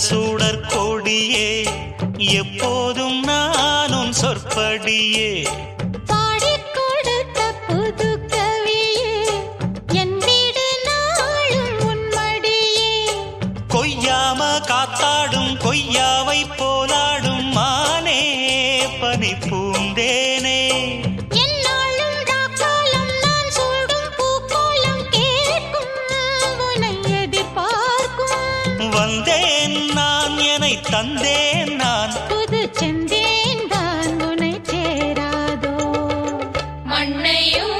சூடர் கொடியே எப்போதும் நானும் சொற்படியே காத்தாடும் கொய்யாவை போலாடும் மானே பனி பூந்தேனே என்னாலும் ராக்காலம் நான் சூடும் பூக்கோலம் கேட்கும் உன்னை எதிர்பார்க்கும் வந்தேன் நான் என்னை தந்தேன் நான் புது செந்தேன் தான் உன்னை சேராதோ மண்ணையும்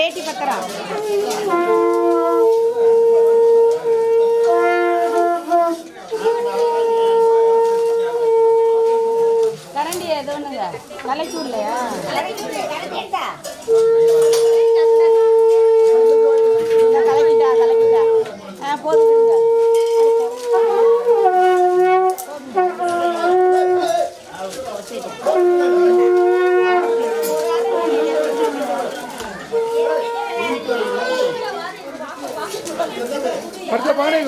வேட்டி பத்திரா கரண்டி ஏதோ ஒண்ணுங்க கலைச்சூடலையா கலக்கிட்டா போது விடுங்க அடுத்த பானை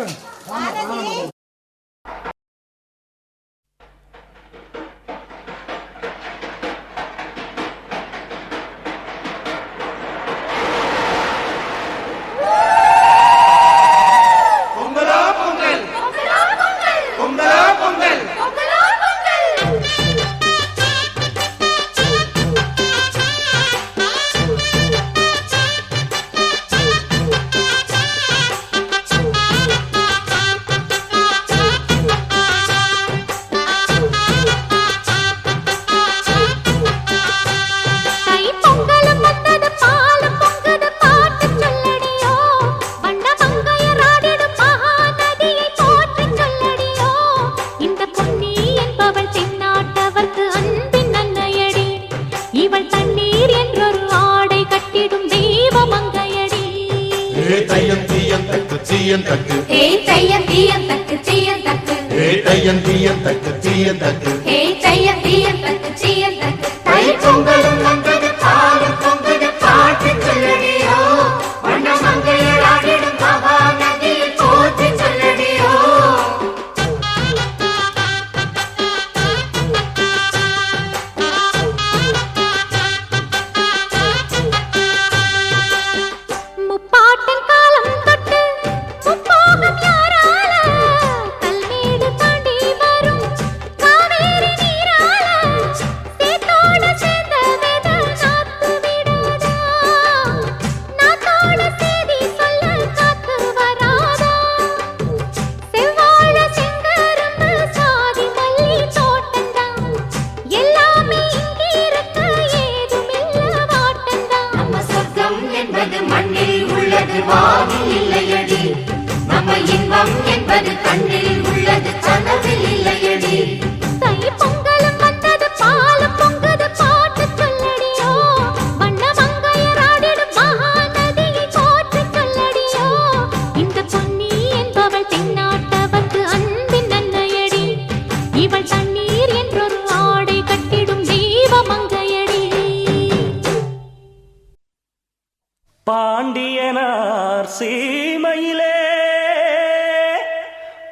பாண்டியனார் சீமையிலே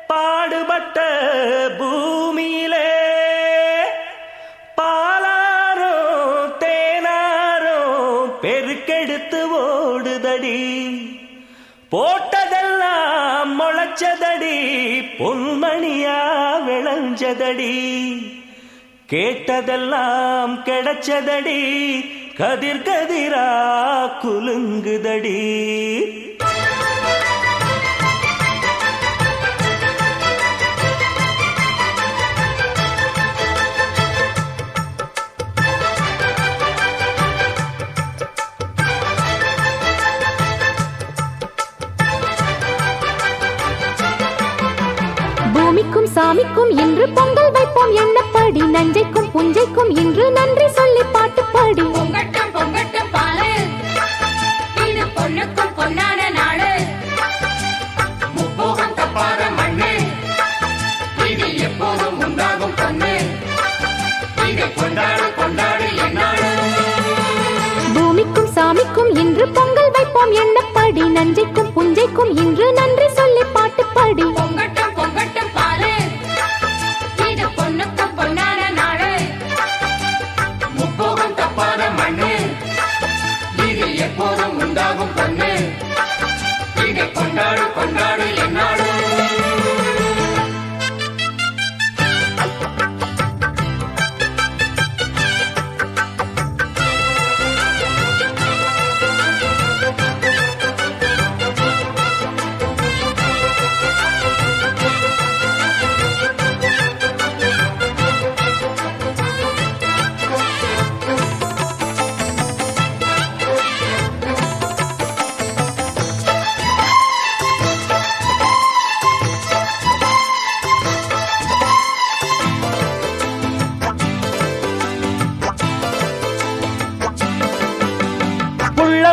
பாடுபட்ட பொங்குதடி போட்டதெல்லாம் முளைச்சதடி பொன்மணியா விளைஞ்சதடி கேட்டதெல்லாம் கிடைச்சதடி கதிர் கதிரா குலுங்குதடி பூமிக்கும் சாமிக்கும் இன்று பொங்கல் வைப்போம் எண்ணப்படி நஞ்சைக்கும் புஞ்சைக்கும் இன்று நன்றி சொல்லி பாட்டு பாடி பொங்கட்டும் பொங்கட்டும் பாலு இது பொண்ணுக்கும் பொன்னான நாடு முப்போகம் தப்பாத மண்ணு இது எப்போதும் உண்டாகும் பொண்ணு இதை கொண்டாடு கொண்டாடு என்னாடு பூமிக்கும் சாமிக்கும் இன்று பொங்கல் வைப்போம் எண்ணப்படி நஞ்சைக்கும் புஞ்சைக்கும் இன்று நன்றி சொல்லி பாட்டு பாடி பொங்கட்டும் பொங்கட்டும் பாலு இது பொண்ணுக்கும் பொன்னான நாடு முப்போகம் தப்பாத மண்ணு இது எப்போதும் உண்டாகும் பொண்ணு இதை கொண்டாடு கொண்டாடு என்னாடு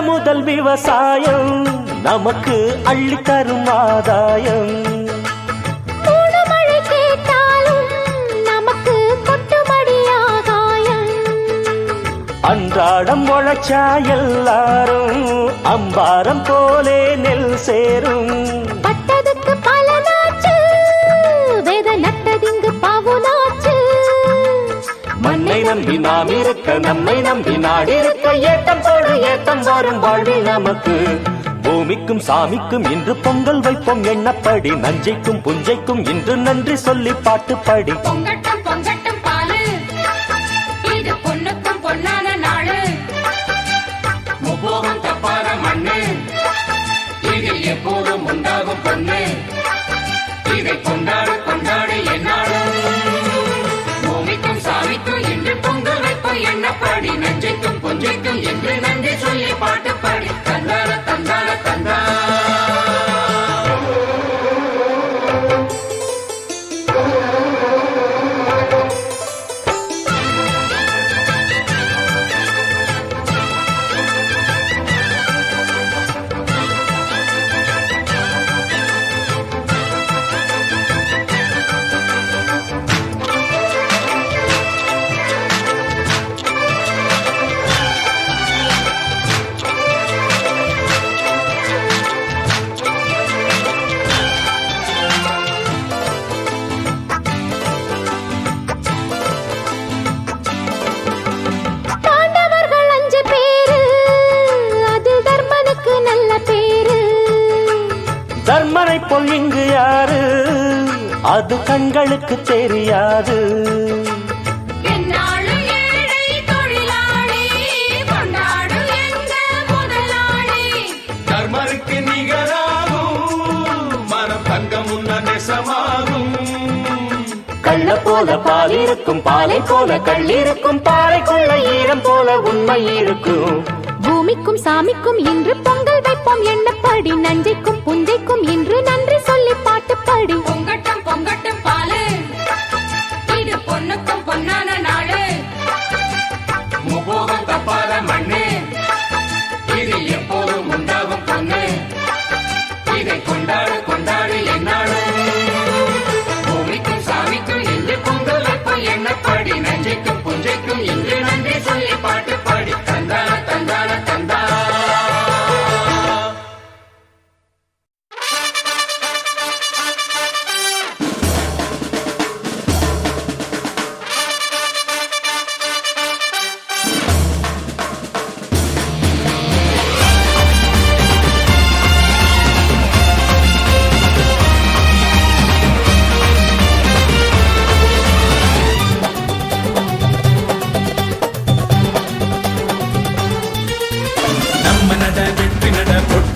முதல் விவசாயம் நமக்கு அள்ளி தரும் ஆதாயம் மூணு மழை கேட்டாலும் நமக்கு கொட்டுமடி ஆகாயம் அன்றாடம் உழைச்சா எல்லாரும் அம்பாரம் போலே நெல் சேரும் பட்டதுக்கு பலனாச்சு வேத நட்டதிங்கு பவுனாச்சு மண்ணை நம்பி நாம் இருக்க நம்மை நம்பி நாடு இருக்க ஏட்டம் போடு ஏட்டம் வரும் வாழ்வில் நமக்கு பூமிக்கும் சாமிக்கும் இன்று பொங்கல் வைப்போம் எண்ணப்படி நஞ்சைக்கும் புஞ்சைக்கும் இன்று நன்றி சொல்லி பாட்டு பாடி பொங்கட்டும் பொங்கட்டும் பாலு இது பொண்ணுக்கும் பொன்னான நாடு முப்போகம் தப்பாத மண்ணு இது எப்போதும் உண்டாகும் பொண்ணு இதை கொண்டாடு கொண்டாடு என்னாடு பூமிக்கும் சாமிக்கும் இன்று பொங்கல் வைப்போம் எண்ணப்படி நஞ்சைக்கும் பொஞ்சைக்கும் என்று நன்றி சொல்லி பாட்டு பாடி தந்தார தந்தார தந்தா பாண்டவர்கள் 5 பேரு அது தர்மனுக்கு நல்ல பேரு தர்மனை போல் இங்கு யாரு அது கண்களுக்கு தெரியாது என்னாலும் ஏழை தொழிலாளி கொண்டாடு எங்க முதலாளி தர்மருக்கு நிகராகும் மனம் தங்கம் உன்ன நெசமாகும் கள்ள போல பால் இருக்கும் பாலை போல கல் இருக்கும் பாறைக்குள்ள ஈரம் போல உண்மை இருக்கும் பூமிக்கும் சாமிக்கும் இன்று பொங்கல் வைப்போம் எண்ணப்படி நஞ்சைக்கும் புஞ்சைக்கும் இன்று நன்றி சொல்லி பாட்டு பாடி பொங்கட்டும் பொங்கட்டும் பாலு இது பொண்ணுக்கும் பொன்னான நாடு முப்போகம் தப்பாத மண்ணு இது எப்போதும் உண்டாகும் பொண்ணு இதை கொண்டாடு கொண்டாடு என்னாடு பூமிக்கும் சாமிக்கும் இன்று பொங்கல் வைப்போம் எண்ணப்படி நஞ்சைக்கும் புஞ்சைக்கும் இன்று நன்றி சொல்லி பாட்டு பாடி தந்தான தந்தான தந்தா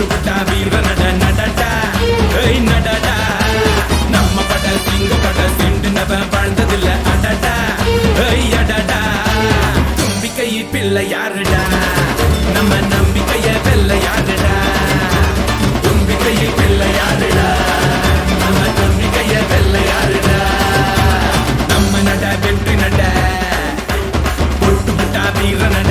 போட்டு விட்டா வீர நட நடடா ஏய் நடடா நம்ம பட சிங்க பட செண்டு நவ வாழ்ந்ததில்ல அடடா ஏய் அடடா தும்பிக்கை பிள்ளை யாருடா நம்ம நம்பிக்கைய வெல்ல யாருடா தும்பிக்கை பிள்ளை யாருடா நம்ம நம்பிக்கைய வெல்ல யாருடா நம்ம நட வெற்றி நட போட்டு விட்டா வீர நட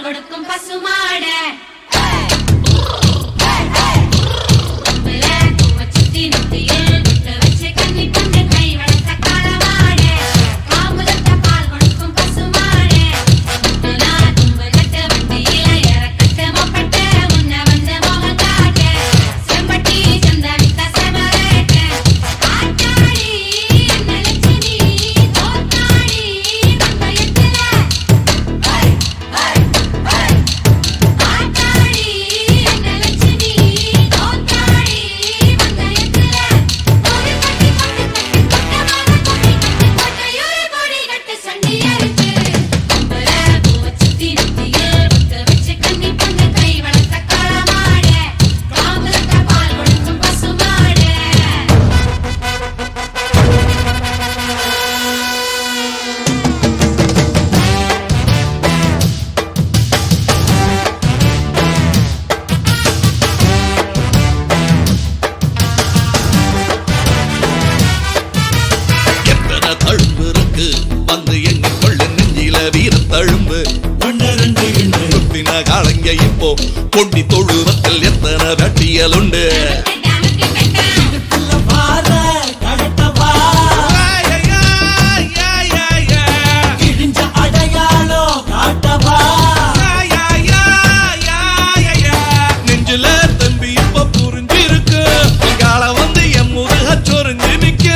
கொடுக்கும் பசுமாட பால் இங்க இப்போ கொண்டி தொழுவத்தில் எத்தனை வெட்டியல் உண்டு. நெஞ்சில தம்பி இப்ப புரிஞ்சிருக்கு கால வந்து என் முதுக சொரிஞ்சு நிக்க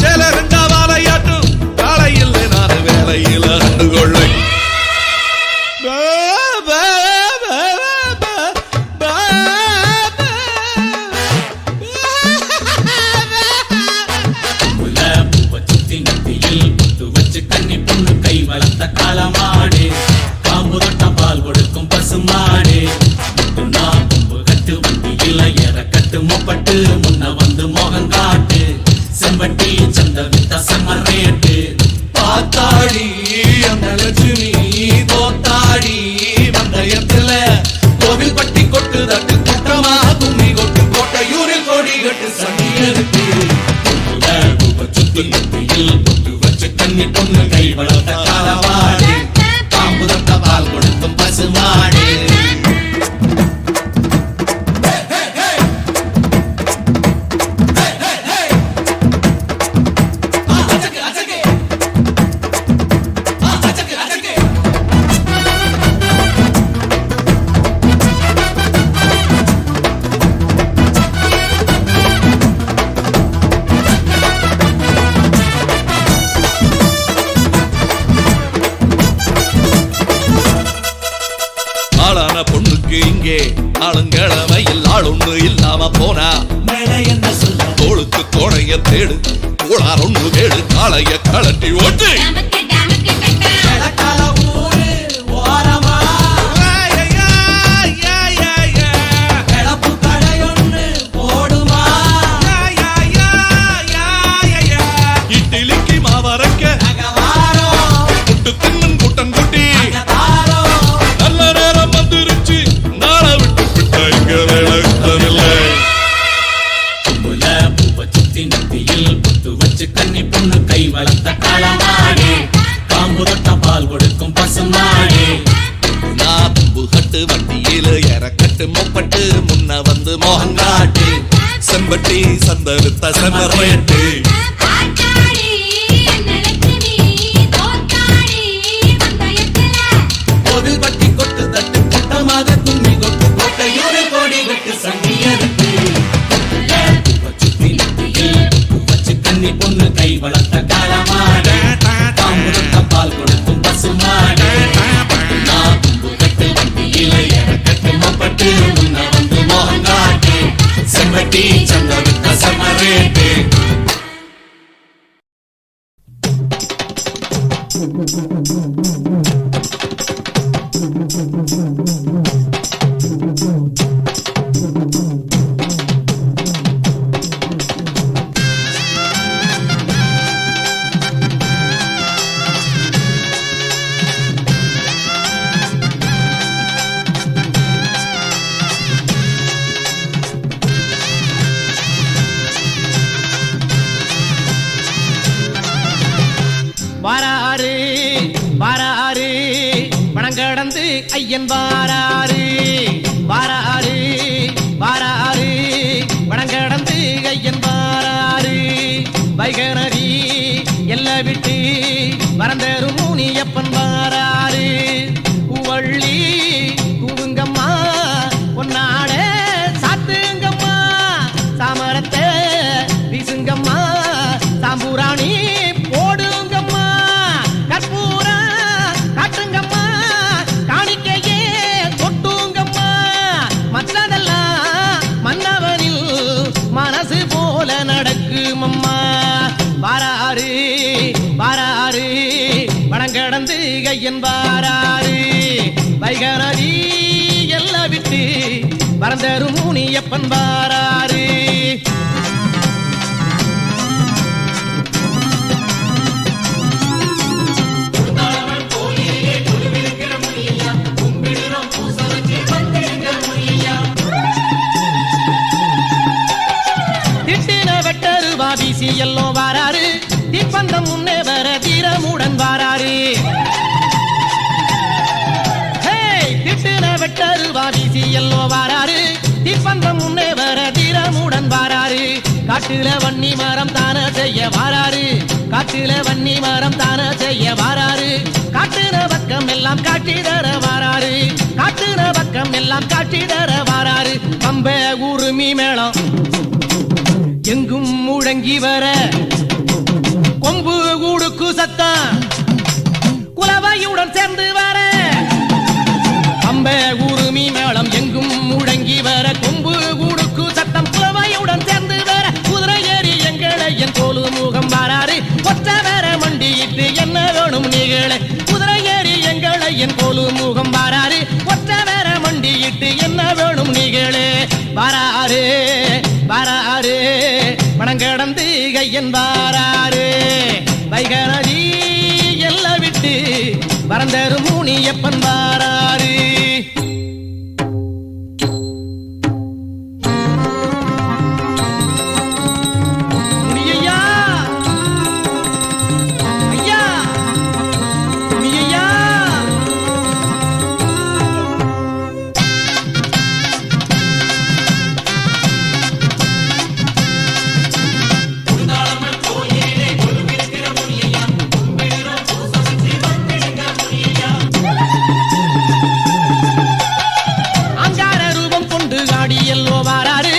சில ரெண்டா வாழையாட்டும் காலையில் நான் வேலையில கண்டுகொள்ளு. காலமாடு காம்பு தொட்ட பால் கொடுக்கும் பசுமாடு கொம்பு கட்டு வண்டியில ஏற கட்டு மொப்பட்டு முன்ன வந்து மோகம் காட்டு செம்பட்டி சந்த வித்த செம்மரேட்டு பாத்தாடி அந்த லட்சுமி தோத்தாடி வந்தயத்துல கோவில் பட்டி கொட்டு தட்டு குற்றமா கும்மி கொட்டு கோட்டையூரில் கோடி கட்டு சண்டியருக்கு சுத்தி வச்சு கண்ணி பொண்ணு கை வளர்த்த காலமாடு காம்பு தட்ட பால் கொடுக்கும் பசுமாடு. ஆளான பொண்ணுக்கு இங்கே ஆளுங்கிழமையில் ஆளொண்ணு இல்லாம போனா என்ன சொல்ல தோளுக்கு தோணைய தேடு கோளார் ஒண்ணு கேடு காளைய கலட்டி ஓட்டு. இட்லிக்கு மாவரைக்க புட்டு தின்னும் கூட்டம் கூட்டி நல்ல நேரம் வந்துருச்சு நாளை விட்டு விட்டா இங்க வேலை சுத்தி நெத்தியில் புத்து வச்சு கண்ணி பொண்ணு கை வளர்த்த காலமாடு காம்பு தொட்ட பால் கொடுக்கும் பசுமாடு. நான் தும்பு கட்டு வண்டியில இறக்கட்டு மொப்பட்டு முன்ன வந்து மோகங்காட்டு செம்பட்டி சந்த வித்த செம்மரேட்டு கோவில் பட்டி கொட்டு தட்டு கூட்டமாக கும்மி கொட்டு கோட்டையோடு கோடி கட்டு சண்டியருக்கு சுத்தி நெத்தியில் புத்து வச்சு கண்ணி பொண்ணு கை வளர்த்த காலமாடு காம்பு தொட்ட பால் கொடுக்கும் பசுமாடு. தும்பு கட்டு வண்டியில இறக்கட்டு மொப்பட்டு முன்ன வந்து மோகங்காட்டு செம்பட்டி சந்த வித்த செம்மரேட்டு. வாராரு வாராரு பணங்கடந்து ஐயன் வாராரு வாராரு வாராரு பணங்கடந்து ஐயன் வாராரு வைகநதி எல்லை விட்டு வரந்தரும் முனியப்பன் வாராரு பூவள்ளி பூவுங்கம்மா பொன்னாட சாத்துங்கம்மா சாமரத்தை வீசுங்கம்மா சாம்பூராணி போடுங்கம்மா கற்பூரா காட்டுங்கம்மா காணிக்கையே கொட்டுங்கம்மா மற்றதெல்லாம் மன்னவனில் மனசு போல நடக்குமம்மா வாராரு வாராரு பணங்கடந்து கையன் வாராரு வைகநதி எல்லாம் விட்டு வரந்தரும் முனியப்பன் வாராரு வீசி எல்லாம் வாராரு தீப்பந்தம் முன்னே வர தீரமுடன் வாராரு திட்டு காட்டுன வெட்டருவா வீசி எல்லோ வாராரு தீப்பந்தம் முன்னே வர தீரமுடன் வாராரு காட்டுல வன்னி மரம் தான செய்ய வாராரு காட்டுல வன்னி மரம் தான செய்ய வாராரு காட்டுன பக்கம் எல்லாம் காட்சி தர வாராரு காட்டுன பக்கம் எல்லாம் காட்சி தர வாராரு பம்ப உருமி மேளம் எங்கும் முழங்கி வர கொம்பு கூடுக்கு சத்தம் குலவையுடன் சேர்ந்து வர பம்ப உருமி மேளம் எங்கும் முழங்கி வர கொம்பு கூடுக்கு சத்தம் குலவையுடன் சேர்ந்து வர குதிரை ஏறி எங்களை என் கோலு முகம் வாராரு ஒற்ற வேற மண்டியிட்டு என்ன வேணும் நீங்களே குதிரை ஏறி எங்களை என் கோலு முகம் வாராரு ஒற்ற வேற மண்டியிட்டு என்ன வேணும் நீங்களே வாராரு வாராரு மணங்கடந்து கையன் வாராரு வைகநதி எல்லாம் விட்டு பரந்தரு முனியப்பன் வாராரு முனியையா ஐயா முனியையா அங்கார ரூபம் கொண்டு ஆடி எல்லோ வாராரு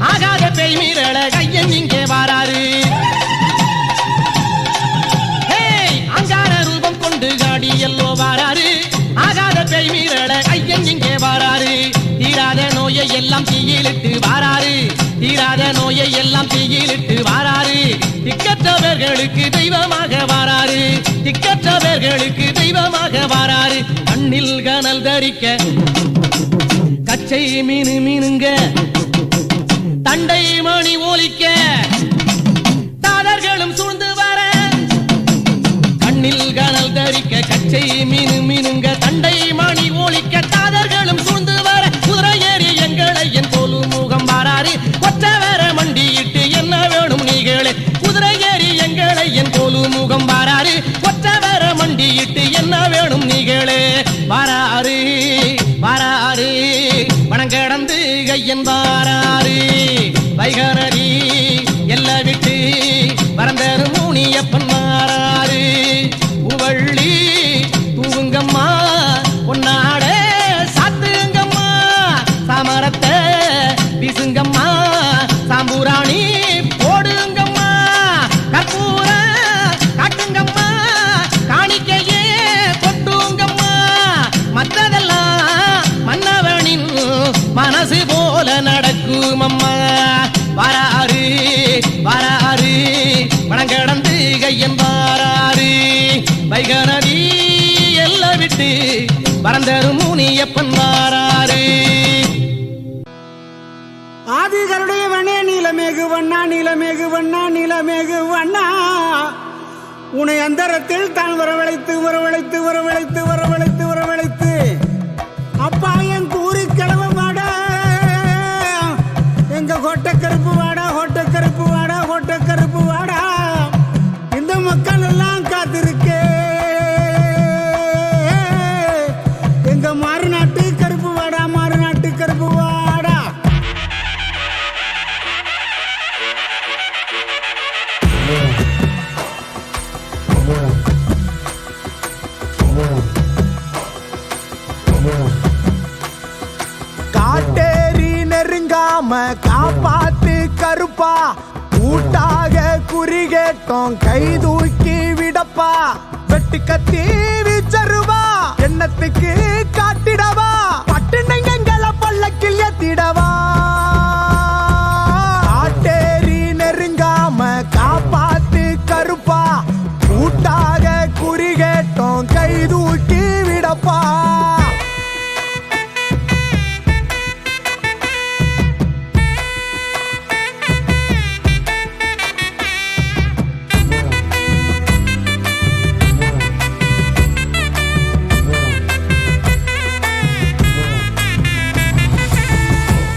ஆகாத பேய் மீறல கையன் இங்கே வாராரு அங்கார ரூபம் கொண்டு ஆடி எல்லோ வாராரு ஆகாத பேய் மீறல கையன் இங்கே வாராரு தீராத நோயை எல்லாம் தீயிலிட்டு வாராரு தீராத நோயை எல்லாம் தீயிலிட்டு வாராரு திக்கற்றவர்களுக்கு தெய்வமாக வாராரு திக்கற்றவர்களுக்கு தெய்வமாக வாராரு கண்ணில் கனல் தரிக்க கச்சை மீனு மீனுங்க தண்டை மணி ஒலிக்க தாதர்களும் சூழ்ந்து வர கண்ணில் கனல் தரிக்க கச்சை மீனு மீனுங்க தண்டை மணி ஒலிக்க தாதர்களும் சூழ்ந்து வர குதிரை ஏறி எங்களை என் கோலு முகம் வாராரு ஒற்ற வேற மண்டியிட்டு என்ன வேணும் நீங்களே குதிரை ஏறி எங்களை என் கோலு முகம் வாராரு ஒற்ற வேற மண்டியிட்டு என்ன வேணும் நீங்களே வாராரு வாராரு வணங்கடந்து கையன் வாராரு வைகநதி எல்லாம் விட்டு பரந்தரு முனியப்பன் வாராரு உவள்ளி தூவுங்கம்மா பொன்னாட சாத்துங்கம்மா சாமரத்தை வீசுங்கம்மா சாம்பூராணி போடுங்கம்மா கற்பூர காட்டுங்கம்மா காணிக்கையே கொட்டுங்கம்மா மற்றதெல்லாம் மன்னவனின் மனசு போல நடக்கும் அம்மா வாராரு வாராரு வணங்கடந்து கையன் வாராரு வைகநதி எல்லாம் விட்டு பரந்தரு முனியப்பன் வாராரு ஆதிகளுடைய வண்ணே நீலமேகு வண்ணா நீலமேகு வண்ணா நீலமேகு வண்ணா உன்னை அந்தரத்தில் தான் வரவழைத்து வரவழைத்து வரவழைத்து வரவழைத்து வரவழைத்து அப்பா என் கூறி கிளம்ப வாடா எங்க கொட்டக்கருப்பு வாடா கொட்டக்கருப்பு வாடா கொட்டக்கருப்பு வாடா இந்த மக்கள் எல்லாம் காத்திருக்கே எங்க மாறுநாட்டு கருப்பு வாடா மாறுநாட்டு கருப்பு வாடா காட்டேரி நெருங்காம காப்பாத்து கருப்பா கூட்டாக குறிகேட்டோம் கை தூக்கி விடப்பா வெட்டு கத்தி வீச்சருவா எண்ணத்துக்கு காட்டிடவா பட்டுனங்களை பல்லக்கில் ஏத்திடவா காட்டேரி நெருங்காம காப்பாத்து கருப்பா கூட்டாக குறிகேட்டோம் கை தூக்கி விடப்பா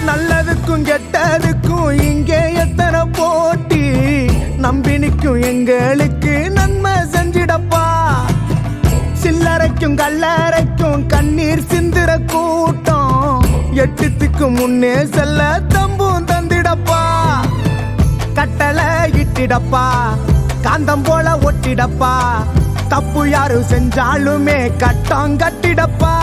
நல்லதுக்கும் கெட்டதுக்கும் இங்கே எத்தனை போட்டி நம்பி நிற்கும் எங்களுக்கு நன்மை செஞ்சிடப்பா சில்லறை கல்லறைக்கும் கண்ணீர் சிந்திர கூட்டம் 8 முன்னே செல்ல தம்பும் தந்திடப்பா கட்டளை இட்டிடப்பா காந்தம் போல ஒட்டிடப்பா தப்பு யாரு செஞ்சாலுமே கட்டம் கட்டிடப்பா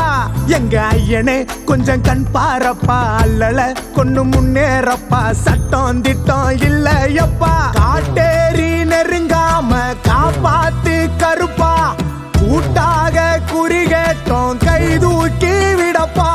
எங்க ஐயனே கொஞ்சம் கண் பாரப்பா அல்லல கொண்டு முன்னேறப்பா சட்டம் திட்டம் இல்லையப்பா காட்டேரி நெருங்காம காப்பாத்து கருப்பா கூட்டாக குறிகேட்டோம் கை தூக்கி விடப்பா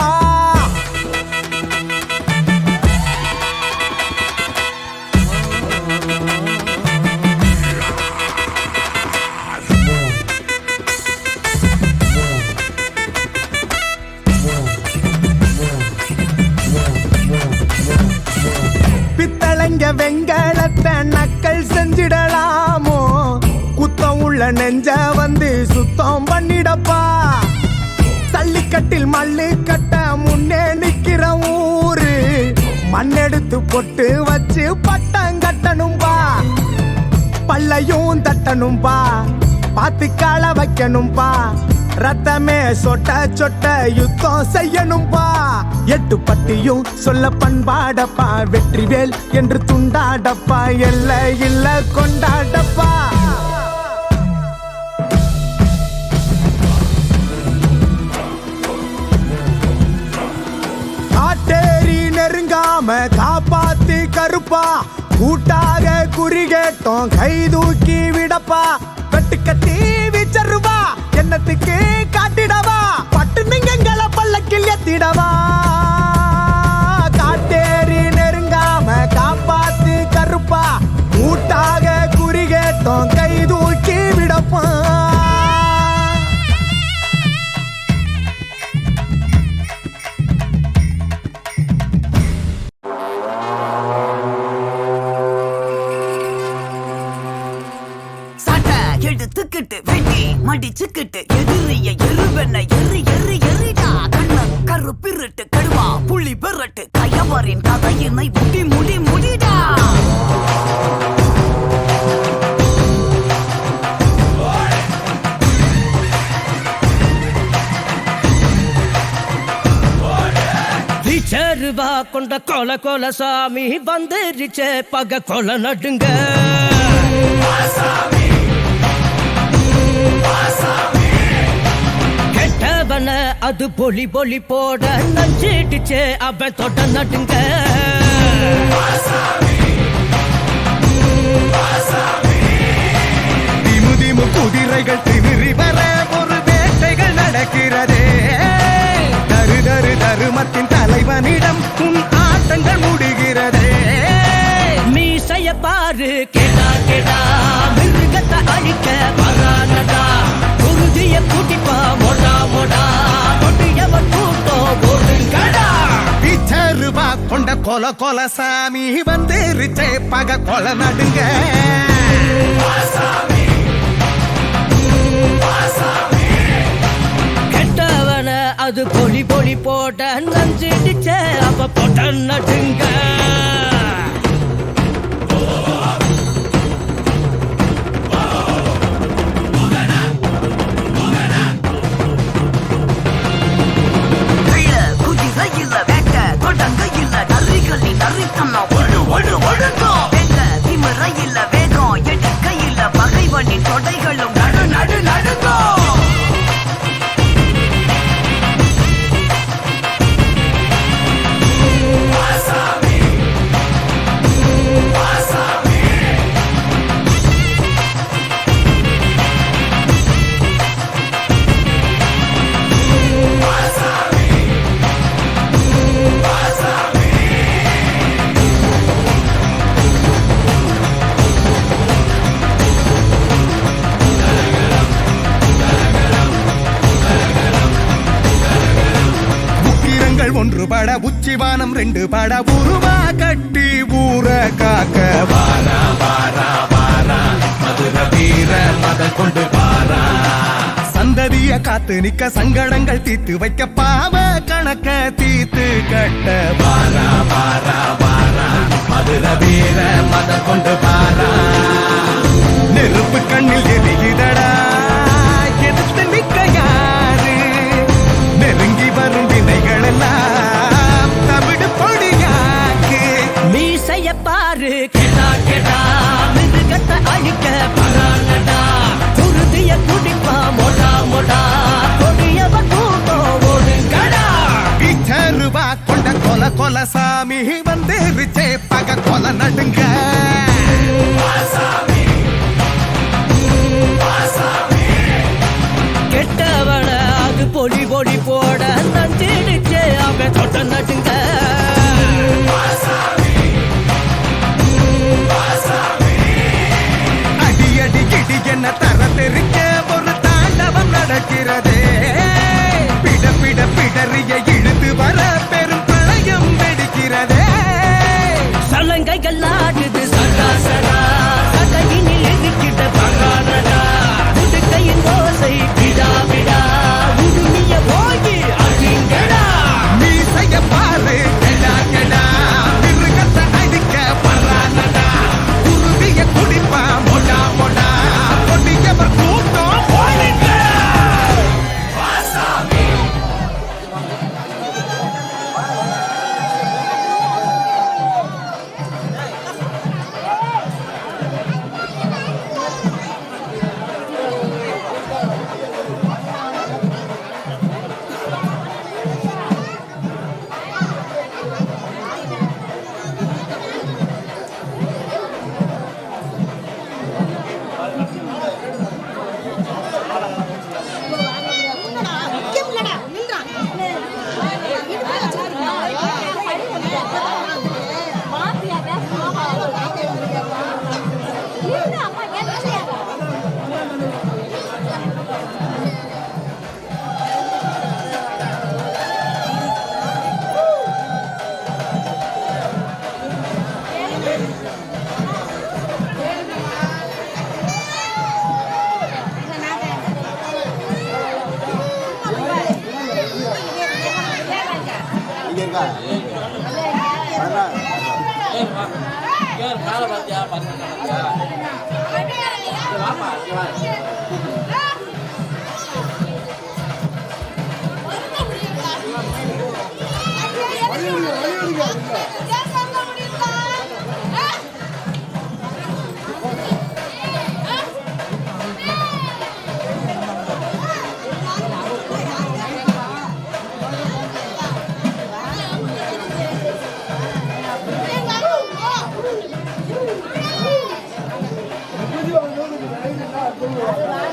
பித்தளைங்க வெங்கலத்தை நக்கல் செஞ்சிடலாமோ குத்தம் உள்ள நெஞ்ச வந்து சுத்தம் பண்ணிடப்பா தள்ளிக்கட்டில் மல்லு கட்ட முன்னே நிக்கிற ஊரு மண்ணெடுத்து பொட்டு வச்சு பட்டம் கட்டணும்பா பல்லையும் தட்டணும்பா பாத்து கால வைக்கணும்பா ரத்தமே சொட்ட சொட்ட யுத்தம் செய்யணும்பா 8 பட்டியும் சொல்ல பண்பாடப்பா வெற்றிவேல் என்று துண்டாடப்பா எல்லை இல்ல கொண்டாடப்பா காட்டேரி நெருங்காம காப்பாத்து கருப்பா கூட்டாக குறிகேட்டோம் கை தூக்கி விடப்பா வெட்டு கட்டி விச்சருவா என்னத்துக்கு காட்டிடவா பட்டு நீங்களை பல்லக்கில் எத்திடவா காட்டேரி நெருங்காம காப்பாத்து கருப்பா கூட்டாக குறிகேட்டோம் கை தூக்கி விடப்பா எடுத்துக்கிட்டு வெட்டி மடிச்சுக்கிட்டு எதிரிய எருவென்ன எரிடா கண்ணன் கருப்பிருட்டு கடுவா புள்ளி பெறட்டு கயவரின் கதையினை முடிடா ரூபா கொண்ட கொல சாமி வந்துருச்சே பக கொல நடுங்க கெட்டவன அது பொலி போட நஞ்சிடுச்சே அவன் தொட நடுங்க திமு குதிரைகள் திமிரி வர ஒரு வேட்டைகள் நடக்கிறதே தருமத்தின் தலைவனிடம் உன் ஆட்டங்கள் முடிகிறதே மீசைய பாரு கேடா மிருகத்தை அழிக்க வரானடா குருதிய கூட்டிப்பா மொடா கொட்டியவன் கூட்டம் ஒருங்கடா ரூபா கொண்ட கொல சாமி வந்துருச்சே பக கொல நடுங்க கெட்டவன அது பொலி போட நஞ்சிடுச்சே அவ போட்ட நடுங்க பகைவனின் தொடைகளும் நடு நடுங்கோ ஒன்று பட உச்சிவானம் 2 பட உருவா கட்டி ஊர காக்க வாரா மதுர வீர மத கொண்டு வாரா சந்ததிய காத்து நிக்க சங்கடங்கள் தீத்து வைக்க பாவ கணக்க தீத்து கட்ட வாரா மதுர வீர மத கொண்டு வாரா நெருப்பு கண்ணில் எரியுதடா எடுத்து நிக்க யார் சாமி வந்துருச்சே பக கொலை நடுங்க கெட்டவன அது பொடி பொடி போட நஞ்சிடுச்சே அவன் தொட்ட நடுங்க அடி அடி கிடி என்ன தர தெரிக்க ஒரு தாண்டவம் நடக்கிறதே பிட பிட பிடறிய இழுத்து வர பெரும் பிரளயம் வெடிக்கிறதே சலங்கைகள் ஆடுது சதா சதா சகையினில் எதிர்க்கிட்ட பகானடா உடுக்கையின் ஓசை விடா விடா உடுமிய போகி அடிங்கடா நீ செய்ய பாரு கெடா கெடா மிருகத்தை அடிக்க பரானடா குருவிய குடிப்பா மொடா மொடா கொடியவர் கூட்டம் போலிங்க அது